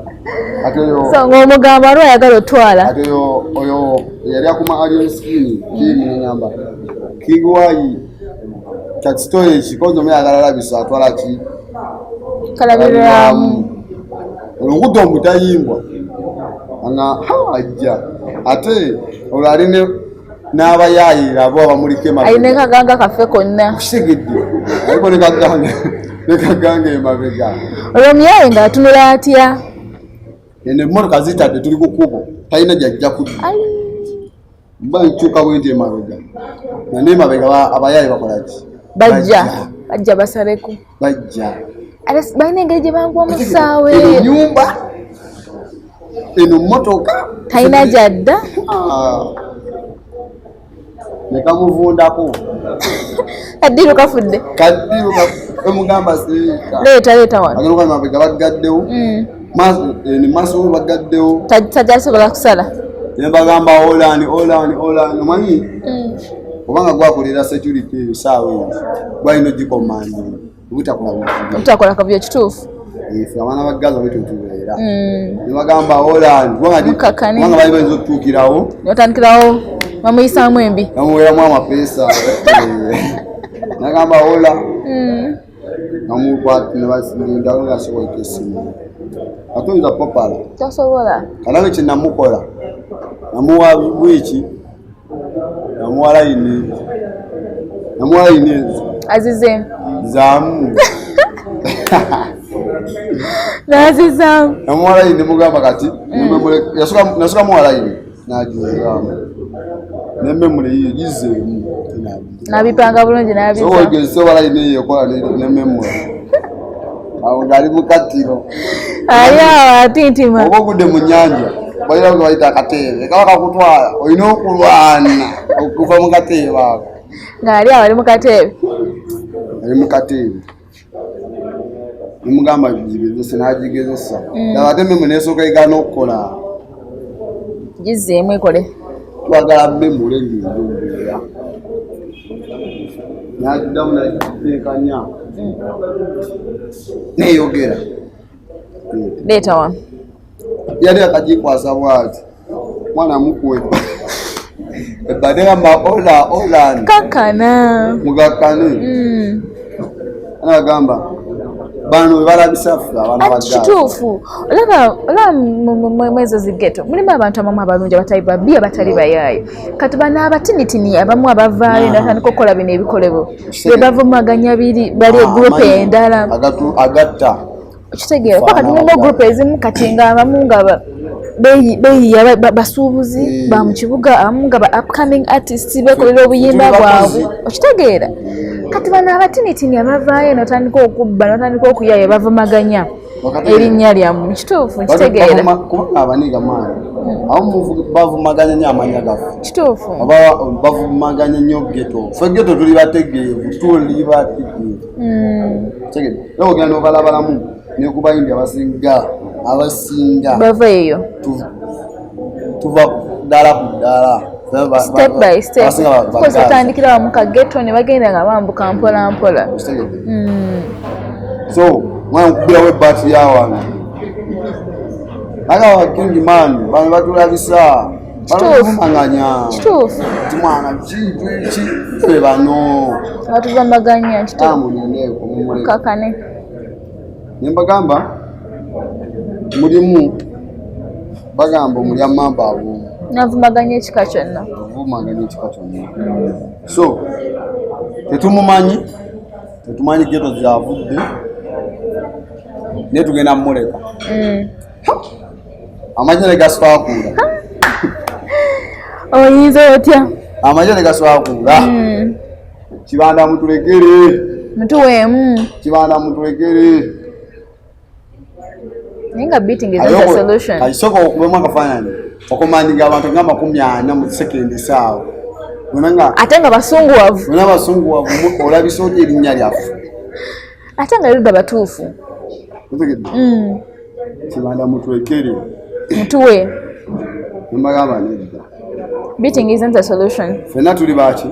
Speaker 2: Ateyo
Speaker 1: so ngomugamba ro yagalo twala
Speaker 2: ateyo oyo yali akuma ali skin kimi nyamba kingwayi chat storage kozo me agalala bisa twala ki
Speaker 1: kalabiramu
Speaker 2: ngudo mutayimbwa anga ajja ate olarine n'abayayira abo abamulike ma
Speaker 1: ayine kaganga kafe konna
Speaker 2: kushigidde ariko ne kaganga emabega
Speaker 1: olomyaye nga tunula atya
Speaker 2: ene motoka zitadde tuli ku kubo talina jajja kudde mba nkyuka bwente emabega nane mabega abayayi bakolaki bajja
Speaker 1: basaleko
Speaker 2: bajja
Speaker 1: balina engeri gye banguwa omusaawe
Speaker 2: eno nyumba eno motoka
Speaker 1: talina jadda
Speaker 2: nekamuvundako
Speaker 1: kaddiru kafudde
Speaker 2: emugamba siika
Speaker 1: leeta wano
Speaker 2: agaluka mabega bagaddewo ni maso bagaddewo
Speaker 1: tajasobola kusala
Speaker 2: nebagamba Holland manyi kubanga gwakolera security sawe gwalina gikomandi utakola
Speaker 1: kabyo kituufu
Speaker 2: ife abaana bagaza betutubeera nebagamba Holland kubanga bali benzo kutuukirawo
Speaker 1: notandikirawo bamuyisaamu embi
Speaker 2: namuweeramu amapesa nagamba Holland namukwata nebasindawo asobola esimu atoyinza popala
Speaker 1: tasobola
Speaker 2: kalabe kinamukola namuwa wiki namuwa layini
Speaker 1: azize
Speaker 2: zamu
Speaker 1: nazizamu
Speaker 2: namuwa layini mugamba kati yasuka muwa layini najuzamu nememule yiyo gizeemu
Speaker 1: nabipanga bulungi nabiza
Speaker 2: ogezesa layini eyo ekola nememule awo ngali mukatiro
Speaker 1: ayawa atintima
Speaker 2: oba ogudde mu nnyanja balina nga bayita akateebe kaba kakutwala olina okulwana okuva mu kateebe ako
Speaker 1: ng'ali awo ali mu kateebe
Speaker 2: nimugamba gigezese n'agigezesa aba ate memu neesooka egaana okukola
Speaker 1: gizeemu ekole
Speaker 2: twagala memule ng'enjogera n'agiddamu nagiteekanya neyogera
Speaker 1: leeta wano
Speaker 2: yali akagikwasa bwati mwana mukweba ebadegamba Holland
Speaker 1: kakana
Speaker 2: mugakane anagamba bano balabisaffe abaana ba
Speaker 1: kituufu olaba mwezo zigeto mulimu abantu abamu abalungi abatali babbi abatali bayaayo kati bano abatinitini abamu abavaayo natandika okukola bino ebikolebo be bavumaganya bali egurupu endala
Speaker 2: agatta
Speaker 1: okitegeera kuba kati mulimu gurupu ezimu kati nga abamu nga beeyiya basuubuzi ba mu kibuga abamu nga ba upcoming artists beekolera obuyimba bwabwe okitegeera kati bano abatinitini abavaayo natandika okubba natandika okuyaayo bavumaganya erinnya lyammwe kituufu nkitegeera
Speaker 2: kubanga abaniga maanyi abamu bavumaganya nnyo amanya gaffe
Speaker 1: kituufu
Speaker 2: bavumaganya nnyo geto ffe geto tuli bategeevu tuli bategeevu kitegeera era ogenda obalabalamu nekubayimbi abasinga
Speaker 1: bava eyo
Speaker 2: tuva ddala ku ddala
Speaker 1: step by step kozi batandikira wamu kageto ne bagenda nga bambuka mpola mpola
Speaker 2: so mwana nkubirawo ebaati yawange aga wakingi mani bano batulabisa baluvumaganya ti mwana ki be bano
Speaker 1: batuvamaganya kakane
Speaker 2: nembagamba mulimu bagamba omulya mamba abumu
Speaker 1: navumaganya ekika kyonna
Speaker 2: so tetumanyi geto zavudde naye tugenda mumuleka amagye ne gaswakula
Speaker 1: oyinza otya
Speaker 2: amagye ne gaswakula kibanda mutulekere
Speaker 1: mutuweemu
Speaker 2: kibanda mutulekere
Speaker 1: ninga beating is not a solution
Speaker 2: ayisoko okubemu akafaananyi okumanyinga abantu nga 40 mu sekendi saawa
Speaker 1: ate nga basunguwavu
Speaker 2: olabisa oti erinnya lyaffe
Speaker 1: ate nga ludda batuufu
Speaker 2: kibanda mutwekere
Speaker 1: mutuwe
Speaker 2: mbagamba nedda
Speaker 1: beating isn't a solution
Speaker 2: ffenna tuli baki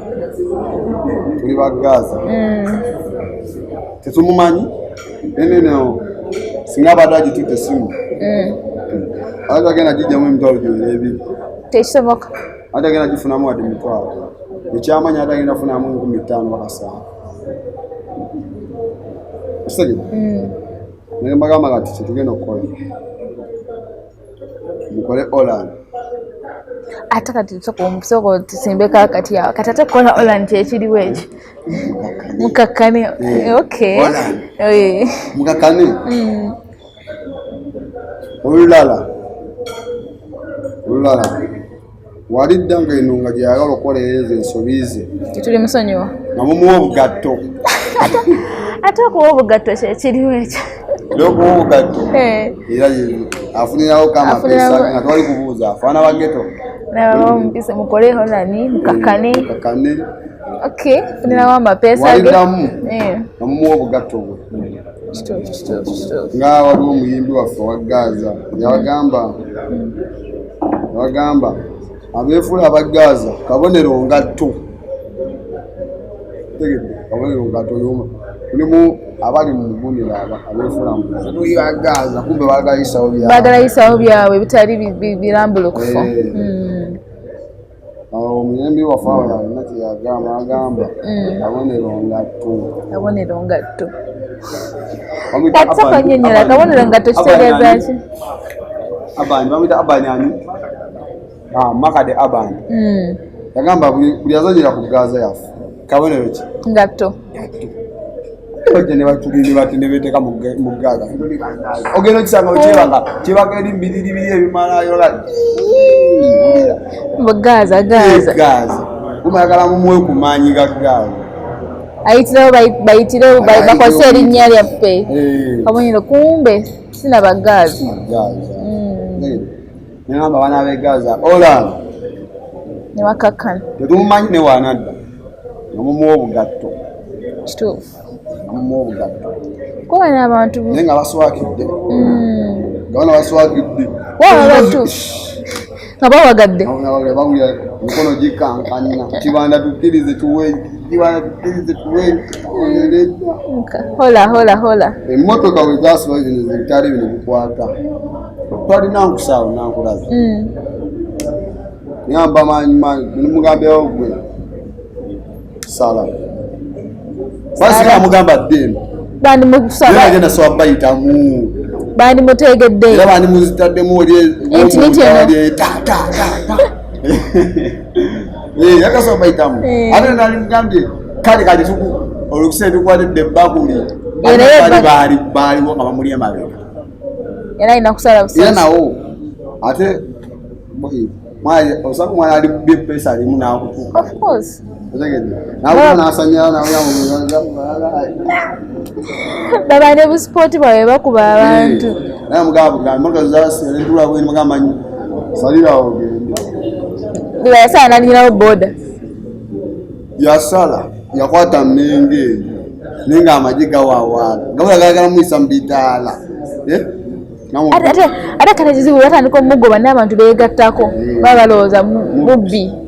Speaker 2: tuli baggaza tetumumanyi eneno singa abadde agitutte essimu ate agenda gijjamu emitwalo gyonna ebiri
Speaker 1: tekisoboka
Speaker 2: ate agenda gifunamu wadde emitwalo ekyamanyi ate agenda funamu 15 bakasaawa ekisegere naye mbagamba kati kyetugenda okukola mukole olan
Speaker 1: ate kati tusobola tusimbeka kati awo kati ate kukola olan kyekiriwo ekyo mukakkane
Speaker 2: mukakkane olulala walidda nga eno nga gyeyagala okukolereza ensobi ze
Speaker 1: tetuli musonyiwa
Speaker 2: nga mumuwa obugatto
Speaker 1: ate okuwa obugatto kyekiriwo ekyo
Speaker 2: okuwa obugatto era afunirawo kamapeesa nga twali kubuuza afaana bageto
Speaker 1: nabampise mukole olani mukakkane funirawo amapeesa
Speaker 2: waliddamu nga mumuwa obugatto bwe nga waliwo omuyimbi waffe waggaza yawagamba abeefula abaggaza kabonero ngatto kabonero ngatto mulimu abali mu mugunira abeefula tuli baggaza kumbe bagala yisawo byabwe bitali birambulukufu omuyimbi waffe awo yalina kyeyagamba agamba kabonero ngatto
Speaker 1: katsakanyonyola kabonero ngatto kitegeeza ki
Speaker 2: abani bamwita abani ani makade abani yagamba buli azanyira ku gaza yaffe kabonero ki
Speaker 1: ngatto
Speaker 2: bajja ne beteeka mu gaza ogenda okisanga kyebaka eri mbiriri ebimalayo
Speaker 1: gaza
Speaker 2: gumayagala mumuwe ku maanyi ga gaza
Speaker 1: ayitirawo bayitirewo bakozesa erinnya lyaffe kabonero kumbe sina baggaza
Speaker 2: negamba abaana b'egaza olaba
Speaker 1: newakakkana
Speaker 2: tetumumanyi newanadda namumuwa obugatto
Speaker 1: kituufu
Speaker 2: namumuwa obugatto
Speaker 1: kuba n'abantu
Speaker 2: naye nga baswakidde gabana baswakidde
Speaker 1: nga bawagadde
Speaker 2: bawulira emikono gikankana kibanda tukkirize tuwe
Speaker 1: hola
Speaker 2: emmotoka we zasiba zino zibitali bino bikwata twalina nkusaawo nankulaza nyamba maanyi nimugambyewo gwe sala basika mugamba ddeno
Speaker 1: bandi musaba
Speaker 2: agenda swabba itamu
Speaker 1: bandi mutegedde
Speaker 2: era bandi muzitaddemu oli yakaswabba itamu ate nali mugambye kale kati olukuse tukwatidde ebbakuli baaliwo nga bamuli emabega
Speaker 1: era alina kusala busozi
Speaker 2: era nawo ate osanga omwana ali byepesa alimu nakutuka
Speaker 1: of course
Speaker 2: nasanyala
Speaker 1: baba ne busipooti bwawe bakuba abantu
Speaker 2: mugambagambagambagambagamba salirawo ogende
Speaker 1: yasala nalingirawo boda
Speaker 2: yasala yakwata mnenge nenga amagi gawawaala gabulagalagala muyisa mubitaala
Speaker 1: ate kale kizibu batandika omugoba n'abantu beegattako baba balowooza mubbi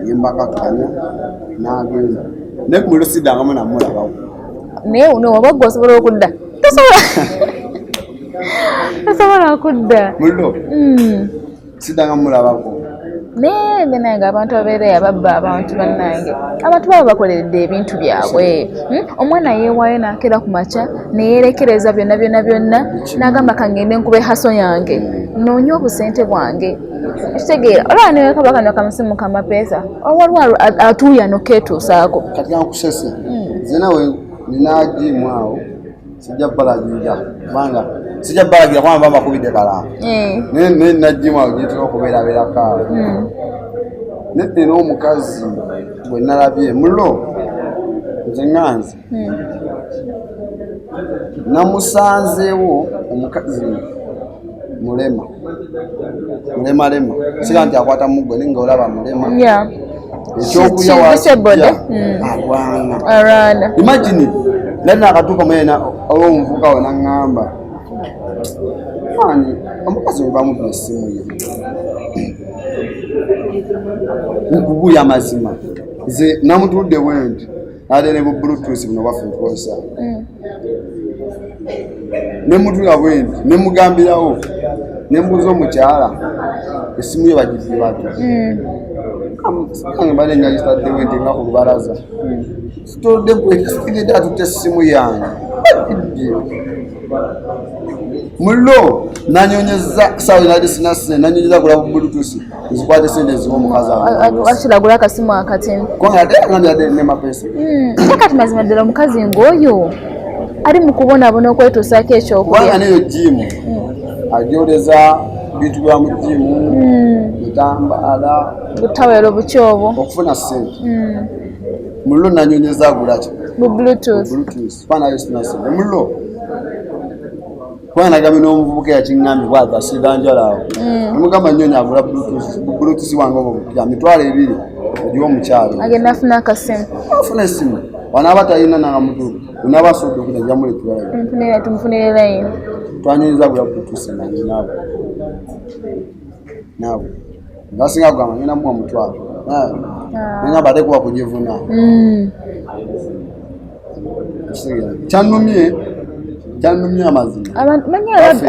Speaker 2: yembakakanya nagenda naye kumuliro siddangamu namulabawo
Speaker 1: naye nowabagga osobola okudda tosobola kudda
Speaker 2: muliro siddangamu mulabako
Speaker 1: naye nange abantu ababeera ababba abantu bannange abantu baba bakoleredde ebintu byabwe omwana yeewaayo naakera ku makya neyerekereza byonna n'agamba kangende nkube haso yange noonya obusente bwange ekitegeera olaba newekaba kano akamusimu kamapeesa waliwo atuuyano keetuusaako
Speaker 2: kati kankusese zenawe ninagimu awo sijja balagira kubanga sijja balagira kubanga bakubidde kalamba naye nagimu awo gyetera okubeerabeerako awo nedde n'omukazi bwe nalabye mulo nze nganze namusanzeewo omukazi mulemalema siga nti akwata muggwe ninga olaba mulema ekyokulya agwana imagine nali nakatuuka mwena olwomuvuka we naŋŋamba ani omukazi webamupa essimu ye nkubuya amazima nze namutudde bwenti ate ne bu bluetooth buno bwaffe ntukozesa nemutula bwenti nemugambirawo nembuuza omukyala essimu ye bagidde bato kange mbadde njagitadde bwenti nga ku lubalaza sitodde kwekisitegedde atutte essimu yange mulo nanyonyeza sawa inali sinasine nanyonyeza kula bluetooth nzikwate sente ziwo mukazi
Speaker 1: akiragula akasimu akatini
Speaker 2: kwanga ate ngandi ade ne mapesa
Speaker 1: kati mazima ddala omukazi ng'oyo ali mu kubonaabona okwetuusaako ekyokulya
Speaker 2: kwanga neyo jimu ajoleza bintu bya mu jimu bitambala
Speaker 1: butawero bukyobo
Speaker 2: okufuna sente mulo nanyonyeza gulaki
Speaker 1: bu bluetooth
Speaker 2: fana yo sinasine mulo kwana gami n'omuvubuka yakiŋŋambye bwati asiiga njalawo nemugamba nnyonyi agula bluetooth wange obupya mitwalo 2 ogiwa omukyalo
Speaker 1: agenda afuna akasimu
Speaker 2: afuna essimu wanaaba talina nanga mutu onaaba asobodde okuda jamulekibala
Speaker 1: tumufunire layini
Speaker 2: twanyonyiza agula bluetooth nange nabo ngasinga kugamba ngenda muwa mutwalo nengamba ate kuba kugivuna kyannumye amazima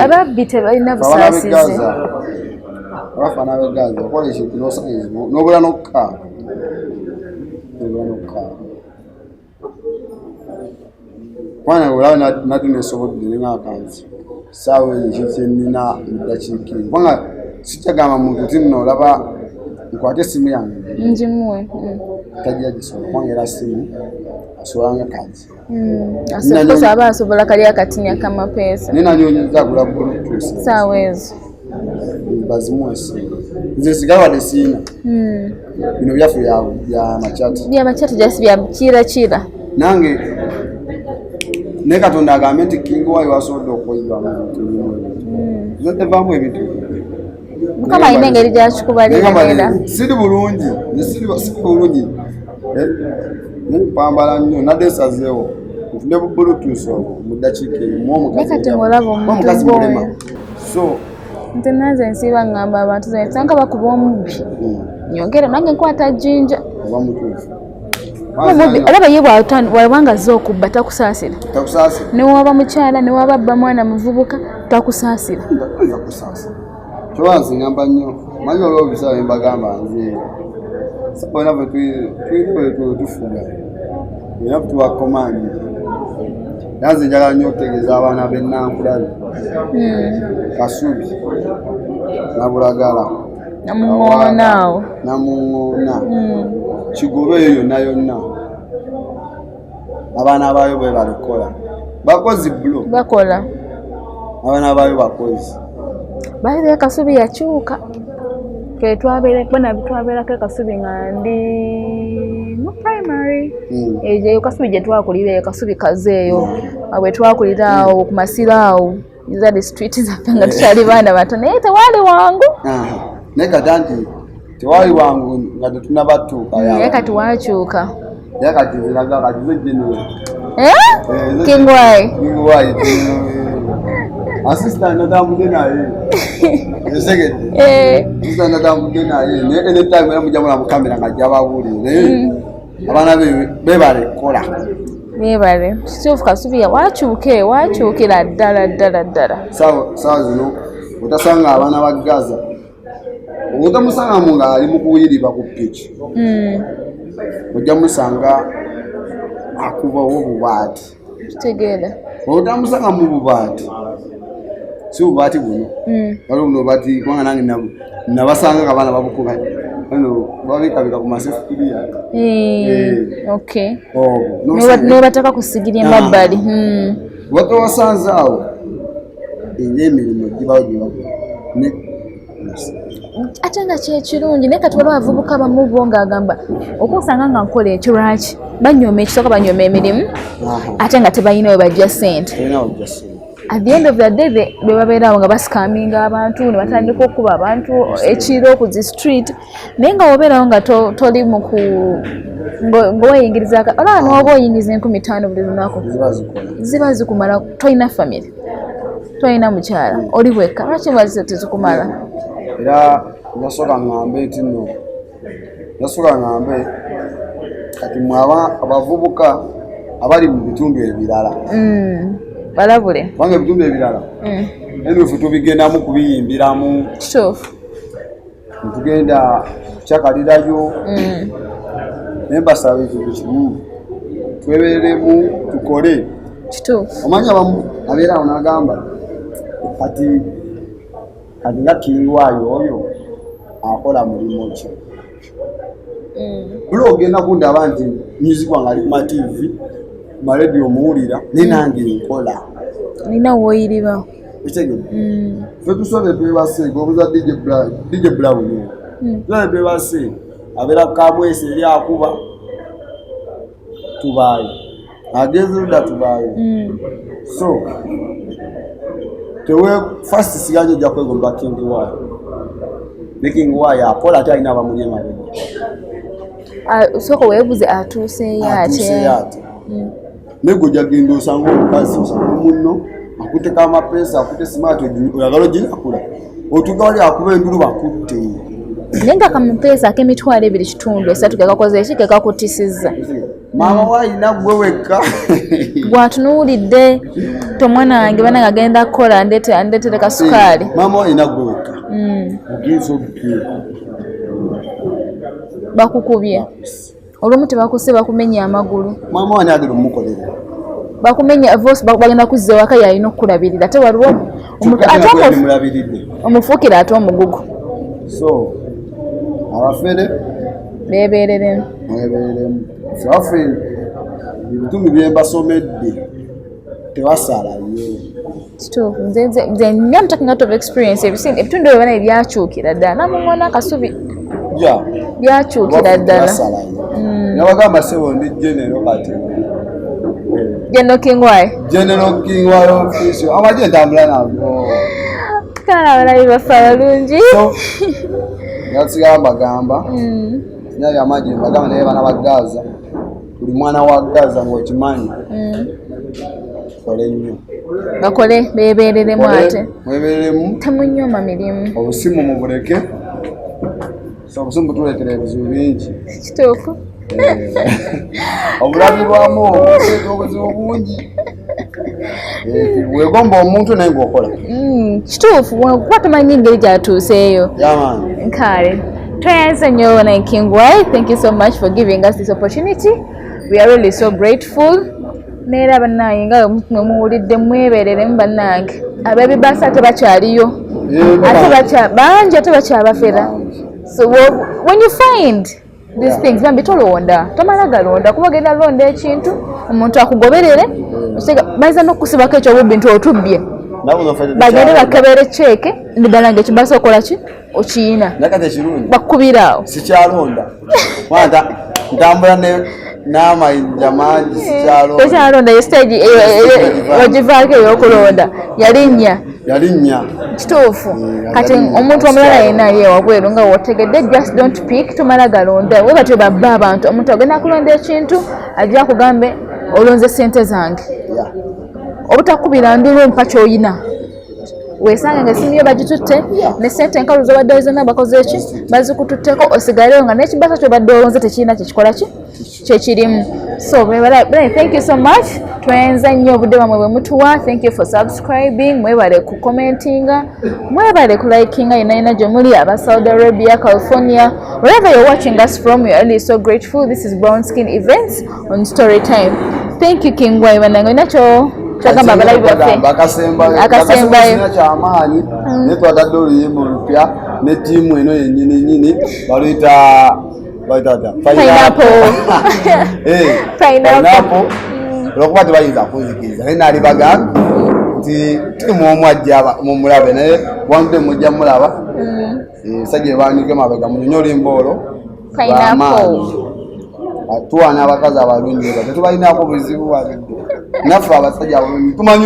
Speaker 1: ababbi tebalina busaasizi
Speaker 2: abafaana begaza okola ekintu nosaizimo nobula nokukaaga kwana olaba nati nesobodde nengakanzi saawa ezo kyenina mudakiika kubanga sikyagamba muntu ti nno olaba nkwate essimu yange
Speaker 1: njimuwe
Speaker 2: tajja gisobola kubanga era simu asolanga kazi
Speaker 1: asobola aba asobola kali akatinya kamapeesa
Speaker 2: nenanyonyeza agula bluetooth
Speaker 1: saawa ezo
Speaker 2: bazimuwesi nze sigala wadde siina bino byaffe bya makyati
Speaker 1: jasi bya kira
Speaker 2: nange naye katonda agambe nti kingi wayo wasobodde okwoyibwamu ebintu tevaamu ebintu
Speaker 1: mukama alina engeri gyakikubalira
Speaker 2: siri bulungi nempambala nnyo nadde nsazeewo nfunde bu bluetooth obwo mu ddakiika emuomukazi mulema so
Speaker 1: nte nanze nsiiba ngamba abantu zensanka bakuba omubbi nyongera nange nkwata jjinja alaba ye bwabanga azze okubba takusaasira newaba mukyala newaba bba mwana muvubuka takusaasira
Speaker 2: kyobanze ngamba nnyo manyi olwo bisaba embagamba nze sabona bwe tufuga era tubakomandi nanze njagala nnyo okutegeeza abaana b'ennankulabi Kasubi Nabulagala Namuŋŋoona Kigobe eyo yonna yonna abaana baayo bwe balikola bakozi bulo
Speaker 1: bakola
Speaker 2: abaana baayo bakozi
Speaker 1: baile Kasubi yakyuka ke twabeerako Kasubi nga ndi mu primary eyo Kasubi gye twakulira Kasubi kazeeyo bwe twakulira awo ku Masiro awo za the street zaffe nga tukyali baana bato naye tewaali wangu
Speaker 2: naye kati nti tewaali wangu nga tetunabatuuka
Speaker 1: naye kati wakyuka
Speaker 2: naye kati ziraga kati zejjeni
Speaker 1: Kingwai
Speaker 2: assistant natambudde naye esegedde assistant natambudde naye naye anytime era mujja mula mu kamera nga jababuulire naye abaana bebale kola
Speaker 1: bebale kituufu Kasubi wakyukira ddala
Speaker 2: sawa zino otasanga abaana ba Gaza otamusangamu nga ali mu kuyiriba ku piki ojja musanga akubawo bubaati
Speaker 1: kitegeera
Speaker 2: otamusanga mu bubaati si bubaati buno waliwo buno bubaati kubanga nange nabasanga nga baana babukuba ano babikabika ku masefukiriya
Speaker 1: nebataka kusigirya emabbali
Speaker 2: watowasanze awo emirimu gibawo
Speaker 1: ate nga kyekirungi naye kati waliwo abavubuka bamu bo ng'agamba okusanga nga nkola ekyo lwaki banyooma ekisooka banyooma emirimu ate nga tebalina we bajja ssente at the end of the day bwe babeerawo nga basikaminga abantu ne batandika okuba abantu ekiro ku zi street naye nga wobeerawo nga toli muku ng'oweyingiriza olaba n'oba oyingiza 50 buli lunaku ziba zikumala tolina famire tolina mukyala oli wekka lwaki mwazizo tezikumala
Speaker 2: era nasooka ngambe nti nno nasooka ngambe kati mwaba abavubuka abali mu bitundu ebirala
Speaker 1: balabule
Speaker 2: bange bitundu ebirala ebifu tubigendamu kubiyimbiramu
Speaker 1: kituufu
Speaker 2: tugenda kyakalirayo naye mbasaba ekintu kimu tweberemu tukole
Speaker 1: kituufu
Speaker 2: omanya abamu abeerawo n'agamba kati nga Kingwai oyo akola mulimu ki buli ogenda kundaba nti music wange ali ku TV maradio muwulira naye nange nkola
Speaker 1: nina woyiriba
Speaker 2: ekitegedde ffe tusobe twebase gobuza DJ Brown tusobe twebase abeera kukabwesi eri akuba tubaayo ageze luda tubaayo so tewe first siganje ojja kwegomba Kingwai ne Kingwai akola ate alina abamunyema
Speaker 1: sooka weebuze atuuseeyo ate
Speaker 2: nego jagenda osanga omukazi osanga munno akuteka amapeesa akute simaati oyagala oginakula otuga wali akuba endulu bakutte
Speaker 1: naye nga kamupeesa ak'emitwalo 2.3 kekakoze eki kekakutisizza
Speaker 2: maama waayina gwe wekka
Speaker 1: bwatunuulidde tomwana wange bana agenda kukola andeetere kasukaali
Speaker 2: maama waayina gwe wekka ogenza obukye
Speaker 1: bakukubye olumu tebakuse bakumenya amagulu
Speaker 2: maama wani agenda omukolera
Speaker 1: bakumenya voice bagenda kuzza waka yalina okulabirira ate waliwo omufuukira ate omugugu
Speaker 2: so abafere
Speaker 1: bebereremu
Speaker 2: faffe ebitundu byembasomedde tewasalayo
Speaker 1: kituufu nze nina mutaking out of experience ebitundu ebyo bana ebyakyukira ddala Namuŋŋoona Kasubi byakyukira ddala
Speaker 2: nabagamba sebo ndi genero kati
Speaker 1: General
Speaker 2: Kingwai official amaje ntambula nabo
Speaker 1: kala abalabi baffe abalungi
Speaker 2: gamba sinali amaje mbagamba naye bana ba Gaza buli mwana wa Gaza ng'okimanyi kole nnyo
Speaker 1: bakole bebereremu ate
Speaker 2: mwebereremu
Speaker 1: temunyoma mirimu
Speaker 2: obusimu mubuleke obusimu butuleetera ebizibu bingi
Speaker 1: kituufu
Speaker 2: obulabirwamu obuzibu bungi wegomba omuntu naye ng'okola
Speaker 1: kituufu kuba tumanyi engeri gyatuuseeyo nkale twayanze nnyo na Kingwai. Thank you so much for giving us this opportunity. We are really so grateful. neera bannange nga muwulidde mwebereremu bannange ab'Ebibbasa tebakyaliyo ate bangi ate bakyabafera. So when you find these things bambi tolonda tomala galonda kuba genda londa ekintu omuntu akugoberere bayiza n'okusibako ekyobubbi nti otubbye bagende bakebere ceeke neddala nga ekibbasa okola ki okiyina bakubira awo
Speaker 2: sikyalonda ntambula n'amayinja mangi
Speaker 1: tekyalonda ye stage wagivaako ey'okulonda yalinnya kituufu kati omuntu omulala yenna ali ewabweru nga wotegedde just don't pick tomala galonda we batyo babba abantu omuntu agenda kulonda ekintu ajja kugambe olonze sente zange obutakubira ndulu mpa kyoyina weesanga nga essimu yo bagitutte ne sente enkalu zobadde zonna bakoze eki bazikututteko osigaleyo nga n'ekibbasa kyobadde olonze tekirina kyekikola ki kyekirimu. So thank you so much. Twenza nnyo obudde bwamwe bwe mutuwa. Thank you for subscribing. Mwebale ku commentinga, mwebale ku likinga yenna gye muli aba Saudi Arabia, California, wherever you're watching us from. We are really so grateful. This is Brown Skin Events on Story Time. Thank you King Boy banange nakyo twagamba abalabi baffe
Speaker 2: akasembayo kyamaanyi naye twatadde oluyimba olupya ne ttiimu eno yennyini baluyita pineapple olwokuba tebayinza kunzikiriza naye naali bagambye nti ttiimu omu ajja mumulabe naye wantute mujja mulaba sajja ebandike mabega munyonyi oluyimba olwo lwamaanyi tuwaana abakazi abalungi eba tetubalinako buzibu bwabidde naffe abasajja abalungi tumanyi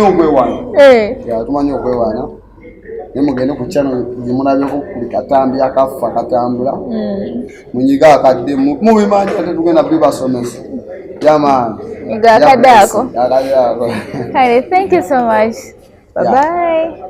Speaker 2: okwewaana naye mugende ku channel zimulabyeko kuli katambi akaffe akatambula munyiga akadde mubimanyi ate tugenda bibasomesa yamaani
Speaker 1: akadde ako. Thank you so much. Bye bye.